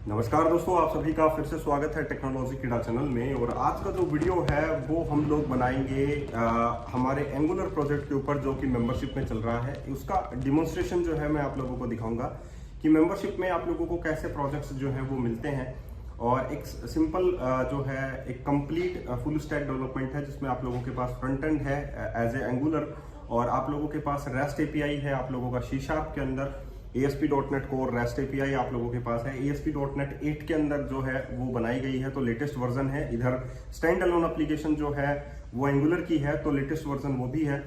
नमस्कार दोस्तों, आप सभी का फिर से स्वागत है टेक्नोलॉजी कीड़ा चैनल में। और आज का जो वीडियो है वो हम लोग बनाएंगे हमारे एंगुलर प्रोजेक्ट के ऊपर जो कि मेंबरशिप में चल रहा है। उसका डिमॉन्स्ट्रेशन जो है मैं आप लोगों को दिखाऊंगा कि मेंबरशिप में आप लोगों को कैसे प्रोजेक्ट्स जो है वो मिलते हैं। और एक सिंपल जो है एक कंप्लीट फुल स्टैक डेवलपमेंट है जिसमें आप लोगों के पास फ्रंट एंड है एज ए एंगुलर, और आप लोगों के पास रेस्ट एपीआई है आप लोगों का C# के अंदर। ASP.NET Core REST API आप लोगों के पास है। ASP.NET 8 के अंदर जो है वो बनाई गई है, तो लेटेस्ट वर्जन है। इधर स्टैंड अलोन एप्लीकेशन जो है वो एंगुलर की है, तो लेटेस्ट वर्जन वो भी है।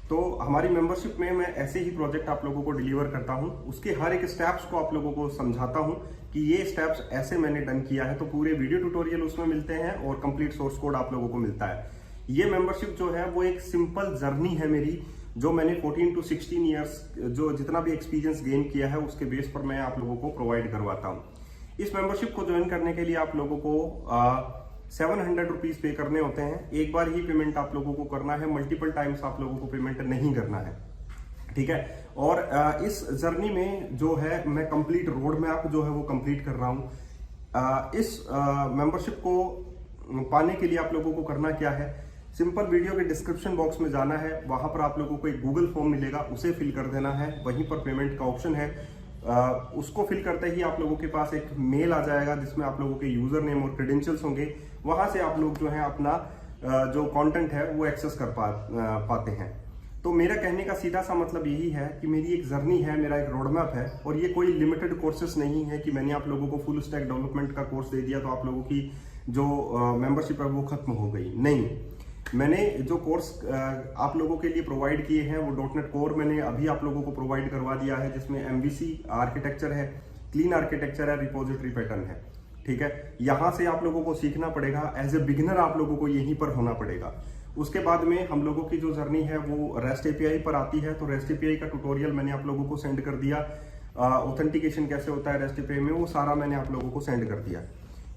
तो हमारी मेंबरशिप में मैं ऐसे ही प्रोजेक्ट आप लोगों को डिलीवर करता हूं, उसके हर एक स्टेप्स को आप लोगों को समझाता हूं कि ये स्टेप्स ऐसे मैंने डन किया है। तो पूरे वीडियो ट्यूटोरियल उसमें मिलते हैं और कंप्लीट सोर्स कोड आप लोगों को मिलता है। ये मेंबरशिप जो है वो एक सिंपल जर्नी है मेरी, जो मैंने 14 to 16 ईयर्स जो जितना भी एक्सपीरियंस गेन किया है उसके बेस पर मैं आप लोगों को प्रोवाइड करवाता हूं। इस मेंबरशिप को ज्वाइन करने के लिए आप लोगों को 700 रुपीज पे करने होते हैं। एक बार ही पेमेंट आप लोगों को करना है, मल्टीपल टाइम्स आप लोगों को पेमेंट नहीं करना है, ठीक है। और इस जर्नी में जो है मैं कंप्लीट रोड मैप जो है वो कंप्लीट कर रहा हूं। इस मेंबरशिप को पाने के लिए आप लोगों को करना क्या है, सिंपल वीडियो के डिस्क्रिप्शन बॉक्स में जाना है, वहां पर आप लोगों को एक गूगल फॉर्म मिलेगा, उसे फिल कर देना है। वहीं पर पेमेंट का ऑप्शन है, उसको फिल करते ही आप लोगों के पास एक मेल आ जाएगा जिसमें आप लोगों के यूजर नेम और क्रेडेंशियल्स होंगे। वहां से आप लोग जो है अपना जो कंटेंट है वो एक्सेस कर पाते हैं। तो मेरा कहने का सीधा सा मतलब यही है कि मेरी एक जर्नी है, मेरा एक रोड मैप है, और ये कोई लिमिटेड कोर्सेस नहीं है कि मैंने आप लोगों को फुल स्टैक डेवलपमेंट का कोर्स दे दिया तो आप लोगों की जो मेंबरशिप है वो खत्म हो गई। नहीं, मैंने जो कोर्स आप लोगों के लिए प्रोवाइड किए हैं वो .NET Core मैंने अभी आप लोगों को प्रोवाइड करवा दिया है, जिसमें MVC आर्किटेक्चर है, क्लीन आर्किटेक्चर है, रिपोजिटरी पैटर्न है, ठीक है। यहां से आप लोगों को सीखना पड़ेगा, एज ए बिगिनर आप लोगों को यहीं पर होना पड़ेगा। उसके बाद में हम लोगों की जो जर्नी है वो REST API पर आती है। तो REST API का ट्यूटोरियल मैंने आप लोगों को सेंड कर दिया। ऑथेंटिकेशन कैसे होता है REST API में, वो सारा मैंने आप लोगों को सेंड कर दिया।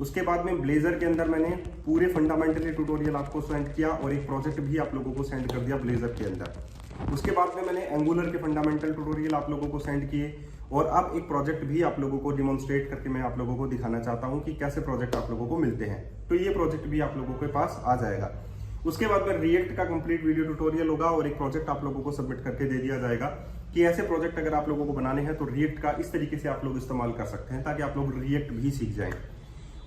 उसके बाद में ब्लेजर के अंदर मैंने पूरे फंडामेंटली ट्यूटोरियल आपको सेंड किया और एक प्रोजेक्ट भी आप लोगों को सेंड कर दिया ब्लेजर के अंदर। उसके बाद में मैंने एंगुलर के फंडामेंटल ट्यूटोरियल आप लोगों को सेंड किए, और अब एक प्रोजेक्ट भी आप लोगों को डिमॉन्स्ट्रेट करके मैं आप लोगों को दिखाना चाहता हूं कि कैसे प्रोजेक्ट आप लोगों को मिलते हैं। तो ये प्रोजेक्ट भी आप लोगों के पास आ जाएगा। उसके बाद में रिएक्ट का कंप्लीट वीडियो ट्यूटोरियल होगा और एक प्रोजेक्ट आप लोगों को सबमिट करके दे दिया जाएगा कि ऐसे प्रोजेक्ट अगर आप लोगों को बनाने हैं तो रिएक्ट का इस तरीके से आप लोग इस्तेमाल कर सकते हैं, ताकि आप लोग रिएक्ट भी सीख जाएं।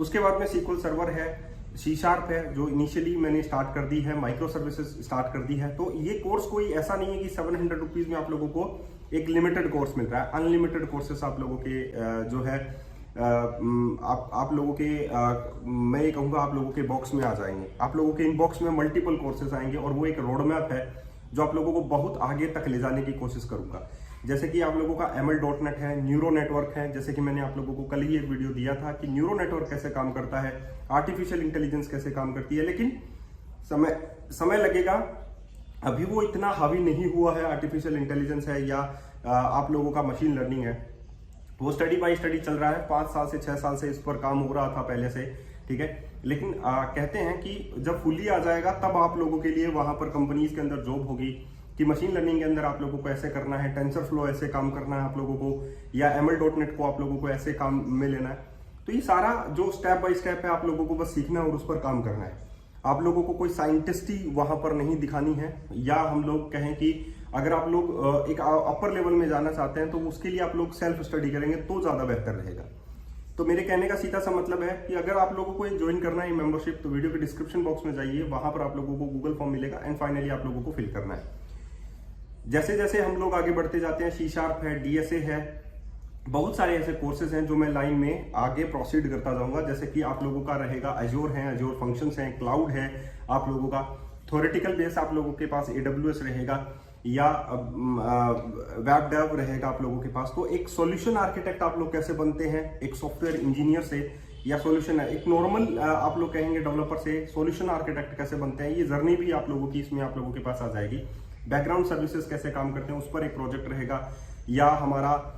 उसके बाद में SQL सर्वर है, C# है जो इनिशियली मैंने स्टार्ट कर दी है, माइक्रो सर्विसेज स्टार्ट कर दी है। तो ये कोर्स कोई ऐसा नहीं है कि 700 रुपीज में आप लोगों को एक लिमिटेड कोर्स मिल रहा है। अनलिमिटेड कोर्सेस आप लोगों के जो है आप लोगों के मैं ये कहूँगा आप लोगों के बॉक्स में आ जाएंगे। आप लोगों के इनबॉक्स में मल्टीपल कोर्सेज आएंगे, और वो एक रोड मैप है जो आप लोगों को बहुत आगे तक ले जाने की कोशिश करूंगा। जैसे कि आप लोगों का ML.NET है, न्यूरो नेटवर्क है, जैसे कि मैंने आप लोगों को कल ही एक वीडियो दिया था कि न्यूरो नेटवर्क कैसे काम करता है, आर्टिफिशियल इंटेलिजेंस कैसे काम करती है। लेकिन समय लगेगा, अभी वो इतना हावी नहीं हुआ है। आर्टिफिशियल इंटेलिजेंस है या आप लोगों का मशीन लर्निंग है, वो स्टडी बाय स्टडी चल रहा है। 5 साल से 6 साल से इस पर काम हो रहा था पहले से, ठीक है। लेकिन कहते हैं कि जब फुली आ जाएगा तब आप लोगों के लिए वहां पर कंपनीज के अंदर जॉब होगी कि मशीन लर्निंग के अंदर आप लोगों को ऐसे करना है, टेंसर फ्लो ऐसे काम करना है आप लोगों को, या ML.NET को आप लोगों को ऐसे काम में लेना है। तो ये सारा जो स्टेप बाय स्टेप है आप लोगों को बस सीखना है और उस पर काम करना है। आप लोगों को कोई साइंटिस्ट ही वहां पर नहीं दिखानी है, या हम लोग कहें कि अगर आप लोग एक अपर लेवल में जाना चाहते हैं तो उसके लिए आप लोग सेल्फ स्टडी करेंगे तो ज्यादा बेहतर रहेगा। तो मेरे कहने का सीधा सा मतलब है कि अगर आप लोगों को ज्वाइन करना है मेंबरशिप, तो वीडियो के डिस्क्रिप्शन बॉक्स में जाइए, वहां पर आप लोगों को गूगल फॉर्म मिलेगा, एंड फाइनली आप लोगों को फिल करना है। जैसे जैसे हम लोग आगे बढ़ते जाते हैं, C# है, DSA है, बहुत सारे ऐसे कोर्सेज हैं जो मैं लाइन में आगे प्रोसीड करता जाऊंगा। जैसे कि आप लोगों का रहेगा Azure है, Azure फंक्शंस हैं, क्लाउड है, आप लोगों का थ्योरेटिकल बेस आप लोगों के पास AWS रहेगा, या वेब डेव रहेगा आप लोगों के पास। तो एक सॉल्यूशन आर्किटेक्ट आप लोग कैसे बनते हैं एक सॉफ्टवेयर इंजीनियर से, या सॉल्यूशन है एक नॉर्मल आप लोग कहेंगे डेवलपर से सॉल्यूशन आर्किटेक्ट कैसे बनते हैं, ये जर्नी भी आप लोगों की इसमें आप लोगों के पास आ जाएगी। बैकग्राउंड सर्विसेज कैसे काम करते हैं उस पर एक प्रोजेक्ट रहेगा, या हमारा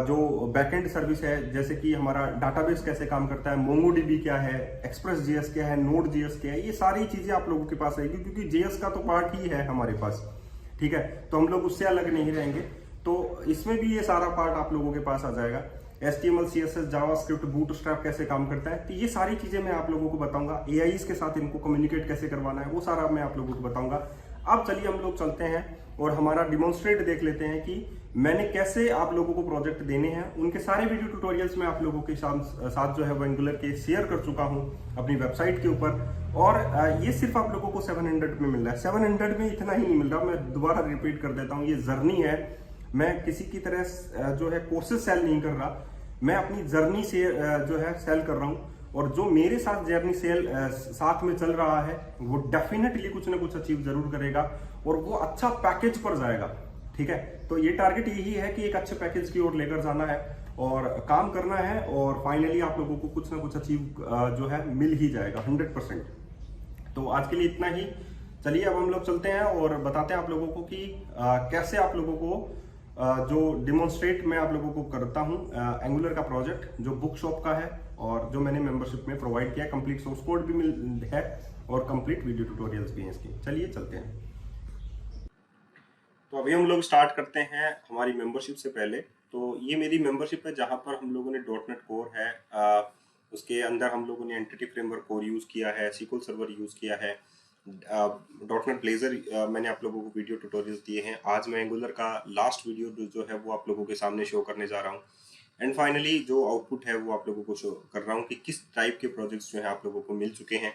जो बैकएंड सर्विस है, जैसे कि हमारा डाटाबेस कैसे काम करता है, MongoDB क्या है, Express.js क्या है, Node.js क्या है, ये सारी चीजें आप लोगों के पास रहेगी, क्योंकि JS का तो पार्ट ही है हमारे पास, ठीक है। तो हम लोग उससे अलग नहीं रहेंगे, तो इसमें भी ये सारा पार्ट आप लोगों के पास आ जाएगा। HTML, CSS, जावास्क्रिप्ट, बूटस्ट्रैप कैसे काम करता है, तो ये सारी चीजें मैं आप लोगों को बताऊंगा। AIs के साथ इनको कम्युनिकेट कैसे करवाना है वो सारा मैं आप लोगों को बताऊंगा। अब चलिए हम लोग चलते हैं और हमारा डिमॉन्स्ट्रेट देख लेते हैं कि मैंने कैसे आप लोगों को प्रोजेक्ट देने हैं। उनके सारे वीडियो ट्यूटोरियल्स मैं आप लोगों के साथ जो है वो एंगुलर के शेयर कर चुका हूं अपनी वेबसाइट के ऊपर। और ये सिर्फ आप लोगों को 700 में मिल रहा है। 700 में इतना ही नहीं मिल रहा, मैं दोबारा रिपीट कर देता हूँ, ये जर्नी है। मैं किसी की तरह जो है कोर्सेज सेल नहीं कर रहा, मैं अपनी जर्नी से जो है सेल कर रहा हूँ। और जो मेरे साथ जर्नी सेल साथ में चल रहा है वो डेफिनेटली कुछ ना कुछ अचीव जरूर करेगा और वो अच्छा पैकेज पर जाएगा। ठीक है, तो ये टारगेट यही है कि एक अच्छे पैकेज की ओर लेकर जाना है और काम करना है और फाइनली आप लोगों को कुछ ना कुछ अचीव जो है मिल ही जाएगा 100%। तो आज के लिए इतना ही। चलिए अब हम लोग चलते हैं और बताते हैं आप लोगों को कि कैसे आप लोगों को जो डिमॉन्स्ट्रेट मैं आप लोगों को करता हूं एंगुलर का प्रोजेक्ट जो बुक शॉप का है और जो मैंने मेंबरशिप में प्रोवाइड किया है। कंप्लीट सोर्स कोड भी मिल है और कंप्लीट वीडियो ट्यूटोरियल्स भी हैं इसकी। चलिए चलते हैं। तो अभी हम लोग स्टार्ट करते हैं हमारी मेंबरशिप से पहले। तो ये मेरी मेंबरशिप है जहां पर हम लोगों ने .NET कोर है, उसके अंदर हम लोगों ने एंटिटी फ्रेमवर्क कोर यूज किया है, SQL सर्वर यूज किया है, .NET ब्लेजर मैंने आप लोगों को वीडियो ट्यूटोरियल्स दिए हैं। आज मैं एंगुलर का लास्ट वीडियो जो है वो आप लोगों के सामने शो करने जा रहा हूँ। एंड फाइनली जो आउटपुट है वो आप लोगों को शो कर रहा हूँ कि किस टाइप के प्रोजेक्ट्स जो है आप लोगों को मिल चुके हैं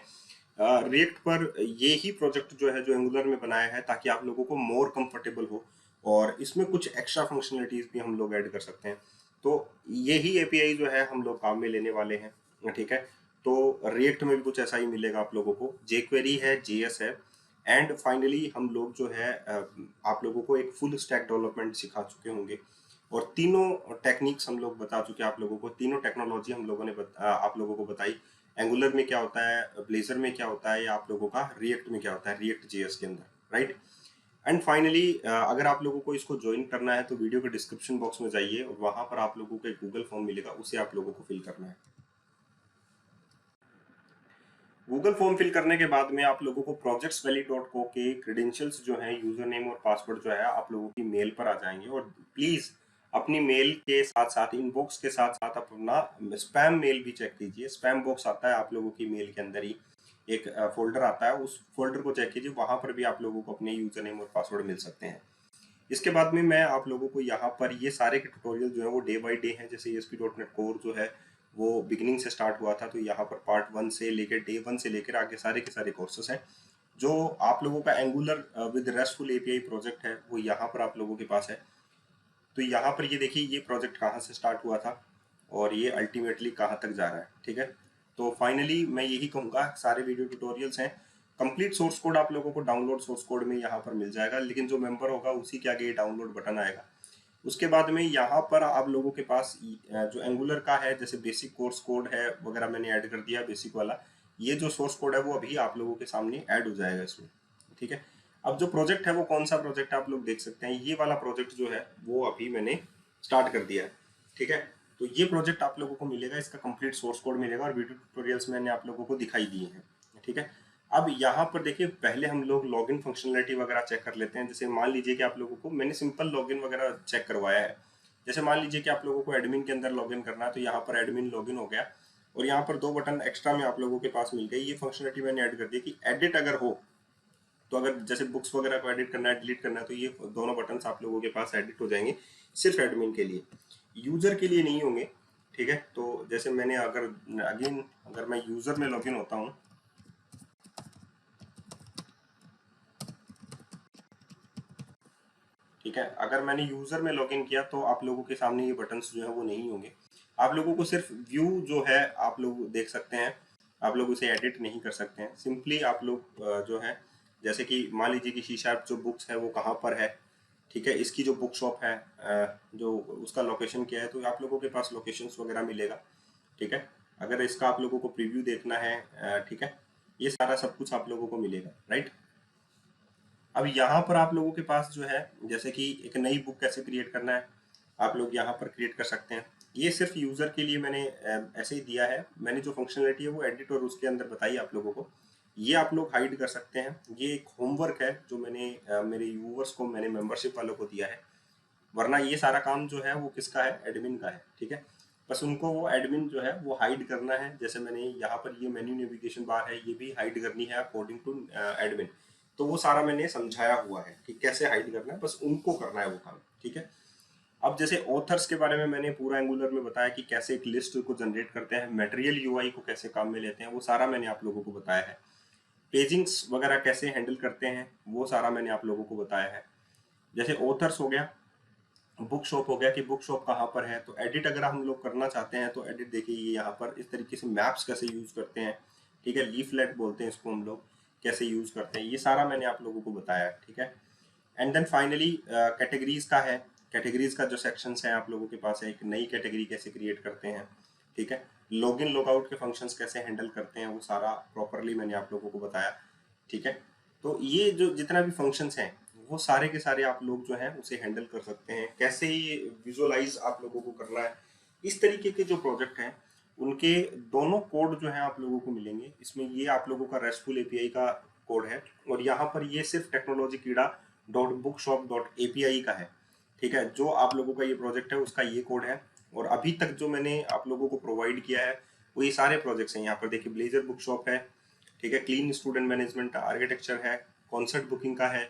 रिएक्ट पर। ये ही प्रोजेक्ट जो है जो एंगुलर में बनाया है ताकि आप लोगों को मोर कंफर्टेबल हो और इसमें कुछ एक्स्ट्रा फंक्शनलिटीज भी हम लोग ऐड कर सकते हैं। तो यही एपीआई जो है हम लोग काम में लेने वाले हैं। ठीक है, तो रिएक्ट में भी कुछ ऐसा ही मिलेगा आप लोगों को। jQuery है, JS है एंड फाइनली हम लोग जो है आप लोगों को एक फुल स्टैक डेवलपमेंट सिखा चुके होंगे और तीनों टेक्निक्स हम लोग बता चुके हैं आप लोगों को। तीनों टेक्नोलॉजी हम लोगों ने आप लोगों को बताई। एंगुलर में क्या होता है, ब्लेजर में क्या होता है, या आप लोगों का रिएक्ट में क्या होता है, रिएक्ट JS के अंदर, राइट। एंड फाइनली अगर आप लोगों को इसको ज्वाइन करना है तो वीडियो के डिस्क्रिप्शन बॉक्स में जाइए और वहां पर आप लोगों को एक गूगल फॉर्म मिलेगा, उसे आप लोगों को फिल करना है। गूगल फॉर्म फिल करने के बाद में आप लोगों को projectsvalley.co के क्रेडेंशियल्स जो हैं, यूजर नेम और पासवर्ड जो है आप लोगों की मेल पर आ जाएंगे। और प्लीज अपनी मेल के साथ साथ इनबॉक्स के साथ साथ अपना स्पैम मेल भी चेक कीजिए। स्पैम बॉक्स आता है आप लोगों की मेल के अंदर ही, एक फोल्डर आता है, उस फोल्डर को चेक कीजिए, वहां पर भी आप लोगों को अपने यूजर नेम और पासवर्ड मिल सकते हैं। इसके बाद में मैं आप लोगों को यहाँ पर ये सारे के ट्यूटोरियल जो है वो डे बाय डे हैं। जैसे ASP.NET कोर जो है वो बिगिनिंग से स्टार्ट हुआ था, तो यहाँ पर पार्ट 1 से लेकर डे 1 से लेकर आगे सारे के सारे कोर्सेस हैं। जो आप लोगों का angular with restful API project है वो यहाँ पर आप लोगों के पास है। तो यहाँ पर ये देखिए ये प्रोजेक्ट कहाँ से स्टार्ट हुआ था और ये अल्टीमेटली कहाँ तक जा रहा है। ठीक है, तो फाइनली मैं यही कहूँगा, सारे वीडियो ट्यूटोरियल्स हैं। कंप्लीट सोर्स कोड आप लोगों को डाउनलोड सोर्स कोड में यहाँ पर मिल जाएगा, लेकिन जो मेंबर होगा उसी के आगे ये डाउनलोड बटन आएगा। उसके बाद में यहाँ पर आप लोगों के पास जो एंगुलर का है, जैसे बेसिक कोर्स कोड है वगैरह मैंने ऐड कर दिया बेसिक वाला। ये जो सोर्स कोड है वो अभी आप लोगों के सामने ऐड हो जाएगा इसमें। ठीक है, अब जो प्रोजेक्ट है वो कौन सा प्रोजेक्ट है आप लोग देख सकते हैं। ये वाला प्रोजेक्ट जो है वो अभी मैंने स्टार्ट कर दिया है। ठीक है, तो ये प्रोजेक्ट आप लोगों को मिलेगा, इसका कंप्लीट सोर्स कोड मिलेगा और वीडियो ट्यूटोरियल्स मैंने आप लोगों को दिखाई दिए हैं। ठीक है, अब यहाँ पर देखिए पहले हम लोग लॉगिन फंक्शनलिटी वगैरह चेक कर लेते हैं। जैसे मान लीजिए कि आप लोगों को मैंने सिंपल लॉगिन वगैरह चेक करवाया है। जैसे मान लीजिए कि आप लोगों को एडमिन के अंदर लॉगिन करना है, तो यहाँ पर एडमिन लॉगिन हो गया और यहाँ पर 2 बटन एक्स्ट्रा में आप लोगों के पास मिल गए। ये फंक्शनलिटी मैंने ऐड कर दी कि एडिट अगर हो तो अगर जैसे बुक्स वगैरह को एडिट करना है, डिलीट करना है, तो ये दोनों बटन आप लोगों के पास एडिट हो जाएंगे, सिर्फ एडमिन के लिए, यूजर के लिए नहीं होंगे। ठीक है, तो जैसे मैंने अगर मैं यूजर में लॉगिन होता हूँ, ठीक है, अगर मैंने यूजर में लॉगिन किया तो आप लोगों के सामने ये बटन्स जो है वो नहीं होंगे। आप लोगों को सिर्फ व्यू जो है आप लोग देख सकते हैं, आप लोग उसे एडिट नहीं कर सकते हैं। सिंपली आप लोग जो है जैसे कि मान लीजिए कि C# जो बुक्स है वो कहाँ पर है, ठीक है, इसकी जो बुक शॉप है जो उसका लोकेशन क्या है, तो आप लोगों के पास लोकेशंस वगैरह मिलेगा। ठीक है, अगर इसका आप लोगों को प्रीव्यू देखना है, ठीक है, ये सारा सब कुछ आप लोगों को मिलेगा, राइट। अब यहाँ पर आप लोगों के पास जो है जैसे कि एक नई बुक कैसे क्रिएट करना है, आप लोग यहाँ पर क्रिएट कर सकते हैं। ये सिर्फ यूजर के लिए मैंने ऐसे ही दिया है। मैंने जो फंक्शनलिटी है वो एडिट और उसके अंदर बताई आप लोगों को, ये आप लोग हाइड कर सकते हैं। ये एक होमवर्क है जो मैंने मेरे यूवर्स को, मेंबरशिप वालों को दिया है, वरना ये सारा काम जो है वो किसका है, एडमिन का है। ठीक है, बस उनको वो एडमिन जो है वो हाइड करना है। जैसे मैंने यहाँ पर ये मेन्यू नेविगेशन बार है, ये भी हाइड करनी है अकॉर्डिंग टू एडमिन। तो वो सारा मैंने समझाया हुआ है कि कैसे हाइड करना है, बस उनको करना है वो काम, ठीक है। अब जैसे ऑथर्स के बारे में मैंने पूरा एंगुलर में बताया कि कैसे एक लिस्ट को जनरेट करते हैं, मटेरियल यूआई को कैसे काम में लेते हैं, वो सारा मैंने आप लोगों को बताया है। पेजिंग्स वगैरह कैसे हैंडल करते हैं वो सारा मैंने आप लोगों को बताया है। जैसे ऑथर्स हो गया, बुक शॉप हो गया कि बुक शॉप कहाँ पर है, तो एडिट अगर हम लोग करना चाहते हैं तो एडिट देखिए ये यहाँ पर इस तरीके से मैप्स कैसे यूज करते हैं, ठीक है। लीफलेट बोलते हैं इसको हम लोग, कैसे यूज करते हैं, ये सारा मैंने आप लोगों को बताया है, ठीक है। एंड देन फाइनली कैटेगरीज का है। कैटेगरीज का जो सेक्शंस है आप लोगों के पास है, एक नई कैटेगरी कैसे क्रिएट करते हैं, ठीक है। लॉगिन लॉगआउट के फंक्शंस कैसे हैंडल करते हैं वो सारा प्रॉपरली मैंने आप लोगों को बताया, ठीक है। तो ये जो जितना भी फंक्शंस हैं वो सारे के सारे आप लोग जो हैं उसे हैंडल कर सकते हैं। कैसे ये विजुअलाइज आप लोगों को करना है, इस तरीके के जो प्रोजेक्ट हैं उनके दोनों कोड जो है आप लोगों को मिलेंगे। इसमें ये आप लोगों का रेस्टफुल एपीआई का कोड है, और यहाँ पर ये सिर्फ टेक्नोलॉजी कीड़ा dot book shop dot API का है, ठीक है। जो आप लोगों का ये प्रोजेक्ट है उसका ये कोड है, और अभी तक जो मैंने आप लोगों को प्रोवाइड किया है वो ये सारे प्रोजेक्ट्स हैं। यहाँ पर देखिए ब्लेजर बुक शॉप है, ठीक है, क्लीन स्टूडेंट मैनेजमेंट आर्किटेक्चर है, कॉन्सर्ट बुकिंग का है,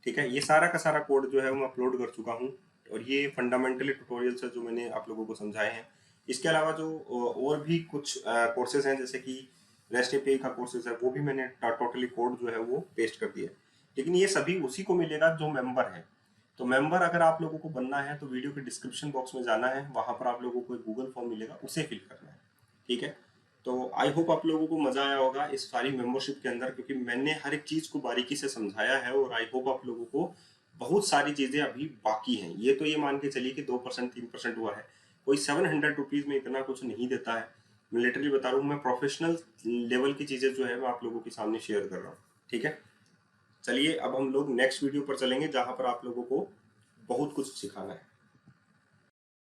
ठीक है। ये सारा का सारा कोड जो है मैं अपलोड कर चुका हूँ, और ये फंडामेंटली ट्यूटोरियल्स है जो मैंने आप लोगों को समझाए हैं। इसके अलावा जो और भी कुछ कोर्सेज हैं जैसे कि रेस्ट एपीआई का कोर्सेज है वो भी मैंने टोटली कोड जो है वो पेस्ट कर दिया है। लेकिन ये सभी उसी को मिलेगा जो मेंबर है। तो मेंबर अगर आप लोगों को बनना है तो वीडियो के डिस्क्रिप्शन बॉक्स में जाना है, वहां पर आप लोगों को एक गूगल फॉर्म मिलेगा, उसे फिल करना है, ठीक है। तो आई होप आप लोगों को मजा आया होगा इस सारी मेंबरशिप के अंदर, क्योंकि मैंने हर एक चीज को बारीकी से समझाया है, और आई होप आप लोगों को बहुत सारी चीजें अभी बाकी हैं। ये तो ये मान के चलिए कि 2% 3% हुआ है, कोई 700 रुपीज में इतना कुछ नहीं देता है। मैं लिटरली बता रहा हूँ, मैं प्रोफेशनल लेवल की चीजें जो है मैं आप लोगों के सामने शेयर कर रहा हूँ, ठीक है। चलिए अब हम लोग नेक्स्ट वीडियो पर चलेंगे जहां पर आप लोगों को बहुत कुछ सिखाना है।